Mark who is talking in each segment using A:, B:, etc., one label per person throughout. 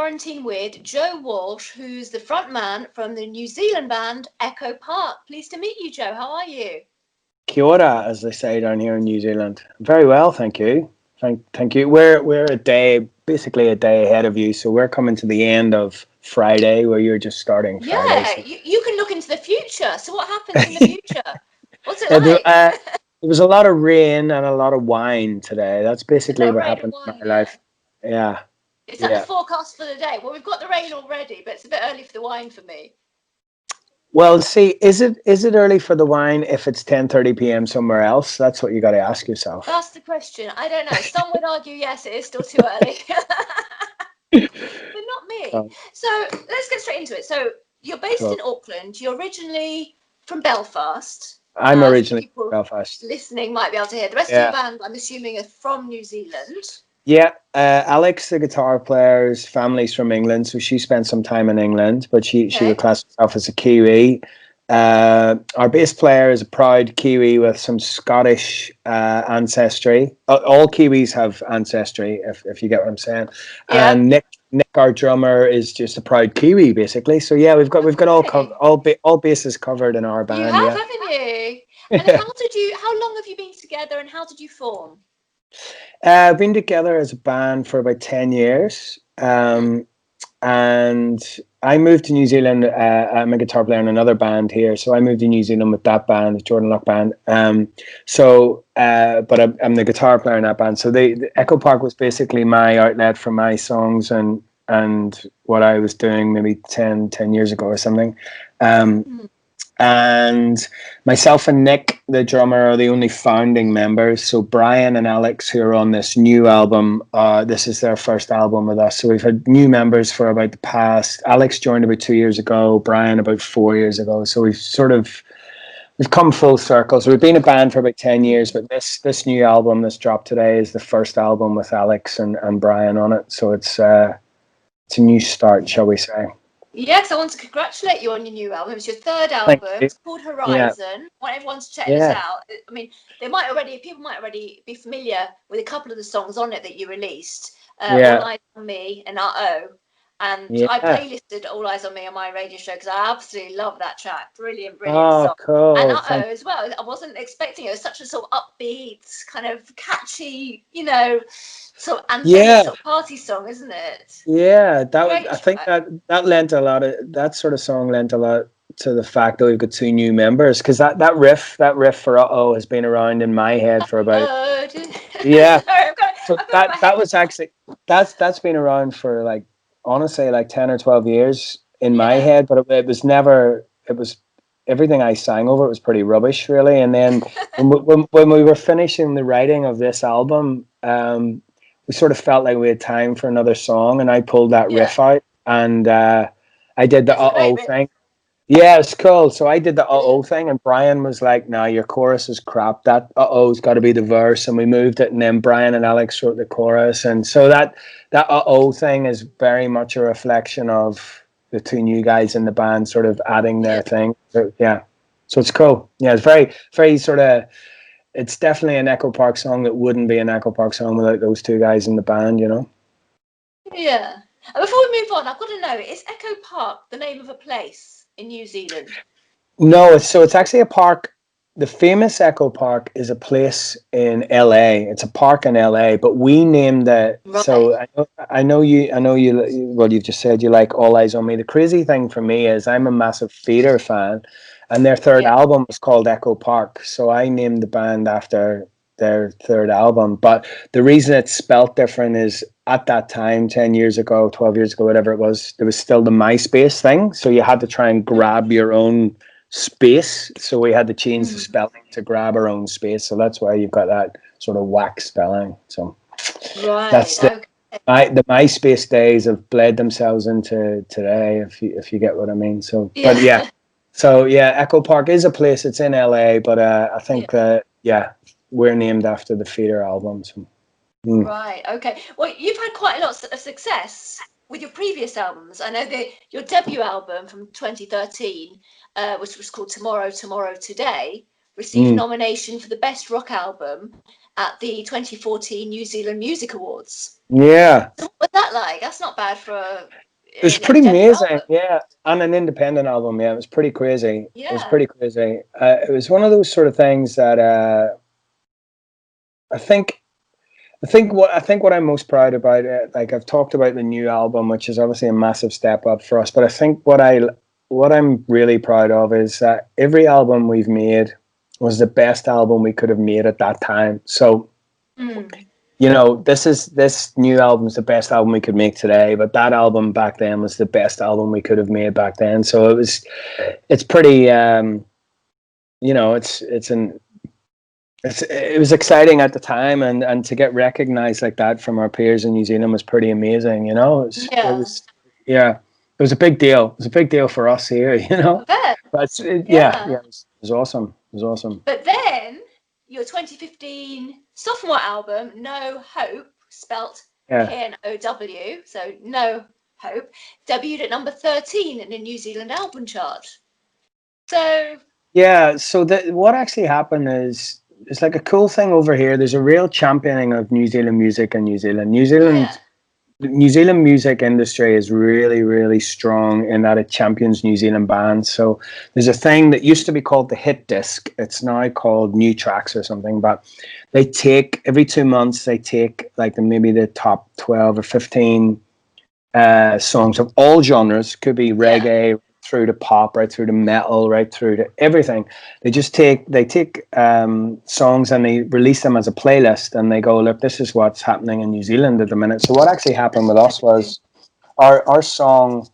A: quarantine with Joe Walsh, who's the front man from the New Zealand band Ekko Park. Pleased to meet you, Joe. How are you?
B: Kia ora, as they say down here in New Zealand. Very well, thank you. Thank you. We're basically a day ahead of you, so we're coming to the end of Friday, where you're just starting Friday.
A: Yeah,
B: So.
A: you can look into the future. So what happens in the future? What's it
B: There,
A: like?
B: there was a lot of rain and a lot of wine today. That's
A: Is
B: basically
A: that
B: what
A: rain and
B: happened in
A: wine?
B: my
A: Yeah.
B: life. Yeah,
A: Is that the
B: yeah.
A: forecast for the day? Well, we've got the rain already, but it's a bit early for the wine for me.
B: Well, see, is it early for the wine if it's 10:30 p.m. somewhere else? That's what you got to ask yourself.
A: That's the question. I don't know. Some would argue yes, it is still too early. But not me.
B: Cool.
A: So let's get straight into it. So you're based
B: Cool.
A: in Auckland. You're originally from Belfast.
B: I'm
A: A few
B: originally from
A: people
B: Belfast.
A: listening might be able to hear. The rest of the
B: Yeah.
A: band, I'm assuming, are from New Zealand.
B: Yeah, Alex, the guitar player's family's from England, so she spent some time in England, but she would
A: Okay.
B: class herself as a Kiwi. Our bass player is a proud Kiwi with some Scottish ancestry. All Kiwis have ancestry, if you get what I'm saying.
A: Yeah.
B: And Nick, our drummer, is just a proud Kiwi, basically. So yeah, we've got
A: Okay.
B: all bases covered in our
A: You
B: band.
A: have,
B: Yeah.
A: haven't you? And how long have you been together and how did you form?
B: I've been together as a band for about 10 years. And I moved to New Zealand. I'm a guitar player in another band here. So I moved to New Zealand with that band, the Jordan Luck Band. But I'm the guitar player in that band. So the Ekko Park was basically my outlet for my songs and what I was doing maybe 10 years ago or something. And myself and Nick, the drummer, are the only founding members. So Brian and Alex, who are on this new album, this is their first album with us. So we've had new members for about the past. Alex joined about 2 years ago, Brian about 4 years ago. So we've come full circle. So we've been a band for about 10 years, but this new album, this dropped today, is the first album with Alex and Brian on it. So it's a new start, shall we say.
A: Yes, I want to congratulate you on your new album. It's your third
B: Thank
A: album.
B: you.
A: It's called
B: Yeah.
A: Horizon. I want everyone to check this
B: Yeah.
A: out. I mean, people might already be familiar with a couple of the songs on it that you released.
B: Yeah.
A: All Eyes on Me and Uh-Oh. And I
B: Yeah.
A: playlisted All Eyes on Me on my radio show because I absolutely love that track. Brilliant
B: Oh,
A: song.
B: cool.
A: And Uh-Oh as well. I wasn't expecting it. It was such a sort of upbeat, kind of catchy, sort of anthemic sort of party song, isn't it?
B: Yeah,
A: Great
B: I think
A: track.
B: that lent a lot of that sort of song lent a lot to the fact that we've got two new members because that riff for Uh-Oh has been around in my head for about yeah.
A: Sorry,
B: So
A: I've got it in my
B: that
A: head.
B: was actually that's been around for like honestly like 10 or 12 years in my
A: Yeah.
B: head, but it was never it was everything I sang over it was pretty rubbish really. And then when we were finishing the writing of this album, we sort of felt like we had time for another song, and I pulled that riff out, and I did the
A: It's a great
B: Uh-Oh
A: riff.
B: thing. Yeah, it's cool. So I did the Uh-Oh
A: Brilliant.
B: thing, and Brian was like, "No, your chorus is crap. That Uh-Oh's got to be the verse," and we moved it, and then Brian and Alex wrote the chorus, and so that Uh-Oh thing is very much a reflection of the two new guys in the band, sort of adding their
A: Yeah.
B: thing. So, yeah, so it's cool. Yeah, it's very, very sort of. It's definitely an Ekko Park song that wouldn't be an Ekko Park song without those two guys in the band, you know?
A: Yeah. And before we move on, I've got to know, is Ekko Park the name of a place in New Zealand?
B: No, it's actually a park. The famous Ekko Park is a place in LA. It's a park in LA, but we named it.
A: Right.
B: So I know you. Well, you've just said you like All Eyes on Me. The crazy thing for me is I'm a massive theater fan, and their third album was called Ekko Park. So I named the band after their third album. But the reason it's spelt different is at that time, 10 years ago, 12 years ago, whatever it was, there was still the MySpace thing. So you had to try and grab your own space. So we had to change the spelling to grab our own space. So that's why you've got that sort of whack spelling. So that's the MySpace days have bled themselves into today, if you get what I mean. So, but yeah. So yeah, Ekko Park is a place. It's in LA, but I think we're named after the Feeder album. So.
A: Right. Okay. Well, you've had quite a lot of success with your previous albums. I know your debut album from 2013, which was called Tomorrow, Tomorrow, Today, received nomination for the Best Rock Album at the 2014 New Zealand Music Awards.
B: Yeah.
A: So what was that like? That's not bad for
B: It was pretty
A: debut
B: amazing,
A: album.
B: yeah, and an independent album. Yeah, it was pretty crazy.
A: Yeah.
B: It was pretty crazy. It was one of those sort of things that I think what I'm most proud about it. Like I've talked about the new album, which is obviously a massive step up for us. But I think what I'm really proud of is that every album we've made was the best album we could have made at that time. So. You know, this new album's the best album we could make today, but that album back then was the best album we could have made back then. So it's pretty, you know, it was exciting at the time, and to get recognized like that from our peers in New Zealand was pretty amazing. You know, it was a big deal. It was a big deal for us here. You know, but it was awesome. It was awesome.
A: But then your 2015 sophomore album, No Hope, spelt K-N-O-W, so No Hope, debuted at number 13 in the New Zealand album chart. So
B: what actually happened is it's like a cool thing over here. There's a real championing of New Zealand music in New Zealand. The New Zealand music industry is really, really strong in that it champions New Zealand bands. So there's a thing that used to be called the hit disc. It's now called New Tracks or something. But they take, every 2 months, they take like maybe the top 12 or 15 songs of all genres. Could be reggae, through to pop, right through to metal, right through to everything. They take songs and they release them as a playlist, and they go, look, this is what's happening in New Zealand at the minute. So what actually happened with us was our song,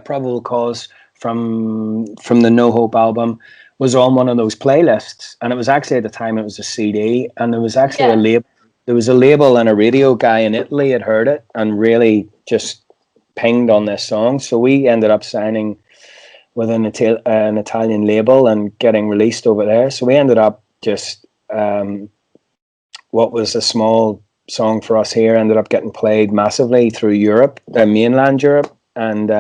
B: Probable Cause, from the No Hope album, was on one of those playlists, and it was actually, at the time, it was a CD, and there was actually a label. There was a label, and a radio guy in Italy had heard it and really just pinged on this song. So we ended up signing with an Italian label and getting released over there. So we ended up just what was a small song for us here ended up getting played massively through Europe, mainland Europe, and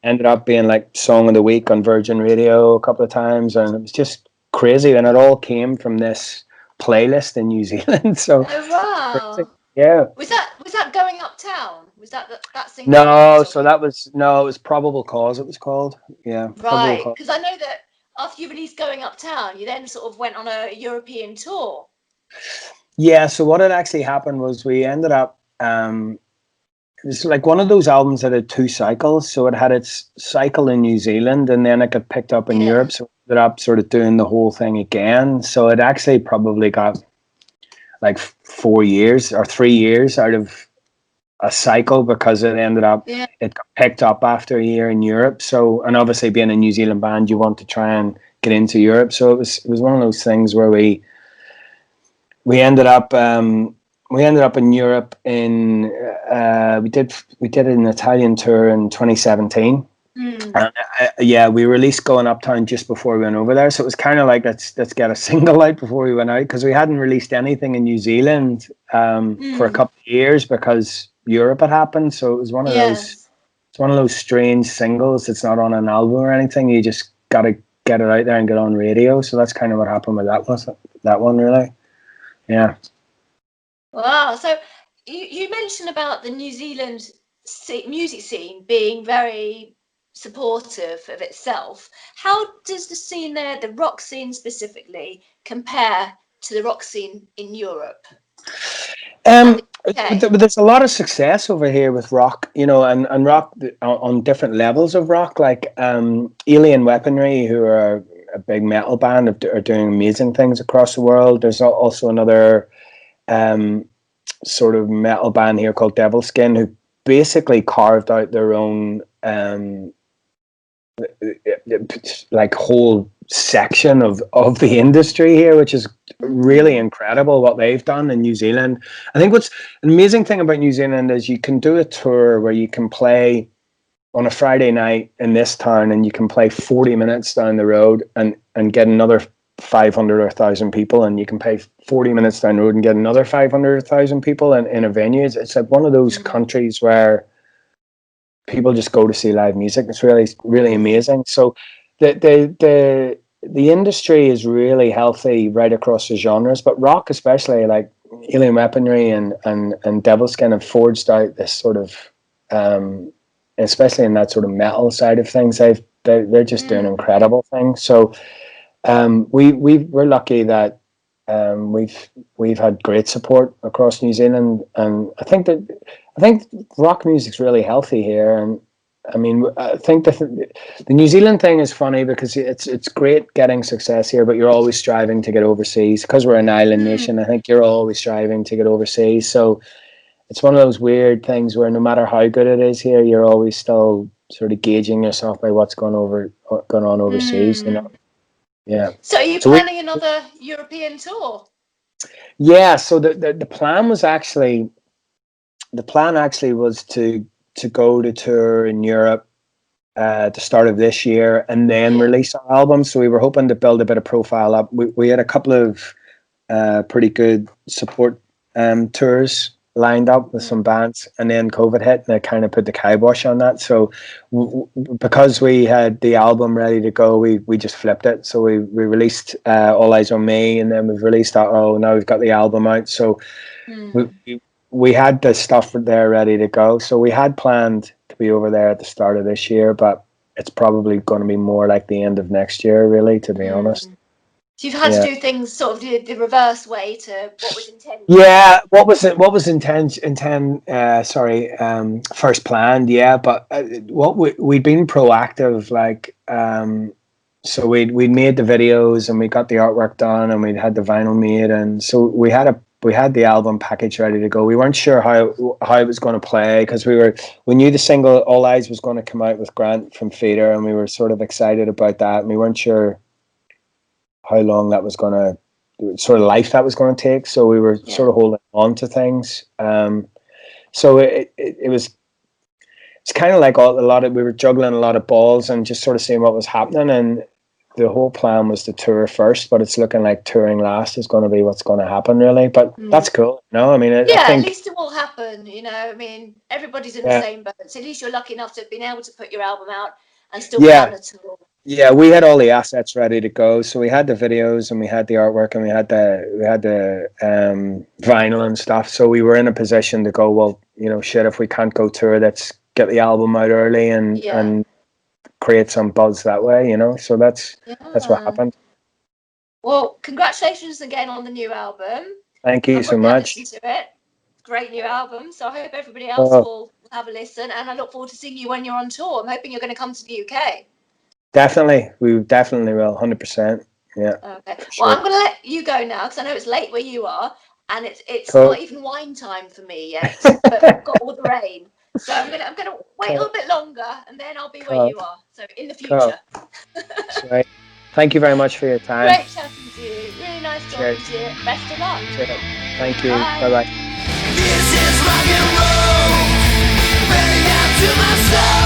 B: ended up being like song of the week on Virgin Radio a couple of times, and it was just crazy. And it all came from this playlist in New Zealand. So
A: wow.
B: Yeah.
A: Was that Going Uptown? Was that single?
B: No, so it was Probable Cause, it was called. Yeah.
A: Right, because I know that after you released Going Uptown, you then sort of went on a European tour.
B: Yeah, so what had actually happened was we ended up, it was like one of those albums that had 2 cycles. So it had its cycle in New Zealand, and then it got picked up in Europe. So we ended up sort of doing the whole thing again. So it actually probably got like 4 years or 3 years out of a cycle, because it ended up, it got picked up after a year in Europe. So, and obviously being a New Zealand band, you want to try and get into Europe. So it was one of those things where we ended up in Europe in we did an Italian tour in 2017. And, we released Going Uptown just before we went over there, so it was kind of like let's get a single out before we went out, because we hadn't released anything in New Zealand for a couple of years because Europe had happened. So it was one of those strange singles. It's not on an album or anything. You just got to get it out there and get on radio. So that's kind of what happened with that one really. Yeah.
A: Wow. So you mentioned about the New Zealand music scene being very supportive of itself. How does the scene there, the rock scene specifically, compare to the rock scene in Europe?
B: There's a lot of success over here with rock, you know, and rock on different levels of rock, like Alien Weaponry, who are a big metal band, are doing amazing things across the world. There's also another sort of metal band here called Devil Skin, who basically carved out their own like whole section of the industry here, which is really incredible what they've done in New Zealand. I think what's an amazing thing about New Zealand is you can do a tour where you can play on a Friday night in this town, and you can play 40 minutes down the road and get another 500 or 1,000 people, and you can play 40 minutes down the road and get another 500 or 1,000 people in a venue. It's like one of those countries where people just go to see live music. It's really, really amazing. So the the industry is really healthy right across the genres, but rock especially, like Alien Weaponry and Devilskin, have forged out this sort of, especially in that sort of metal side of things, they're just doing incredible things. So we're lucky that we've had great support across New Zealand, and I think rock music's really healthy here. And I mean, I think the New Zealand thing is funny because it's great getting success here, but you're always striving to get overseas because we're an island nation. I think you're always striving to get overseas. So it's one of those weird things where no matter how good it is here, you're always still sort of gauging yourself by what's going on overseas. You know, yeah.
A: So are you planning another European tour?
B: Yeah. So the plan was actually was to go to tour in Europe at the start of this year and then release our album. So we were hoping to build a bit of profile up. We had a couple of pretty good support tours lined up with some bands, and then COVID hit and it kind of put the kibosh on that. So because we had the album ready to go, we just flipped it. So we released All Eyes on Me, and then we've released now we've got the album out. So we had the stuff there ready to go. So we had planned to be over there at the start of this year, but it's probably going to be more like the end of next year, really, to be honest.
A: So you've had to do things sort of the reverse way to what was intended.
B: Yeah, what was first planned, yeah, but we'd been proactive, like so we'd made the videos and we got the artwork done and we'd had the vinyl made, and so we had the album package ready to go. We weren't sure how it was going to play because we knew the single All Eyes was going to come out with Grant from Feeder, and we were sort of excited about that, and we weren't sure how long that was going to, sort of life that was going to take. So we were sort of holding on to things. So it's kind of like we were juggling a lot of balls and just sort of seeing what was happening. And the whole plan was to tour first, but it's looking like touring last is going to be what's going to happen, really. But that's cool. No, I mean, I think,
A: at least it will happen. You know, I mean, everybody's in the same boat. So at least you're lucky enough to have been able to put your album out and still plan a tour.
B: Yeah, we had all the assets ready to go. So we had the videos and we had the artwork and we had the vinyl and stuff. So we were in a position to go, well, you know, shit, if we can't go tour, let's get the album out early and create some buzz that way, you know. So that's what happened.
A: Well, congratulations again on the new album.
B: Thank you so much.
A: Listen to it. Great new album. So I hope everybody else will have a listen, and I look forward to seeing you when you're on tour. I'm hoping you're going to come to the UK.
B: Definitely, we definitely will, 100%. Yeah.
A: Okay. Well, I'm going to let you go now because I know it's late where you are, and it's not even wine time for me yet. But I've got all the rain, so I'm going to wait a little bit longer, and then I'll be where you are. So in the future.
B: Right. Thank you very much for your time.
A: Great chatting to you. Really nice talking to you. Best of luck.
B: Cheers. Thank you. Bye bye.
C: This is rock and roll, burning out to my soul.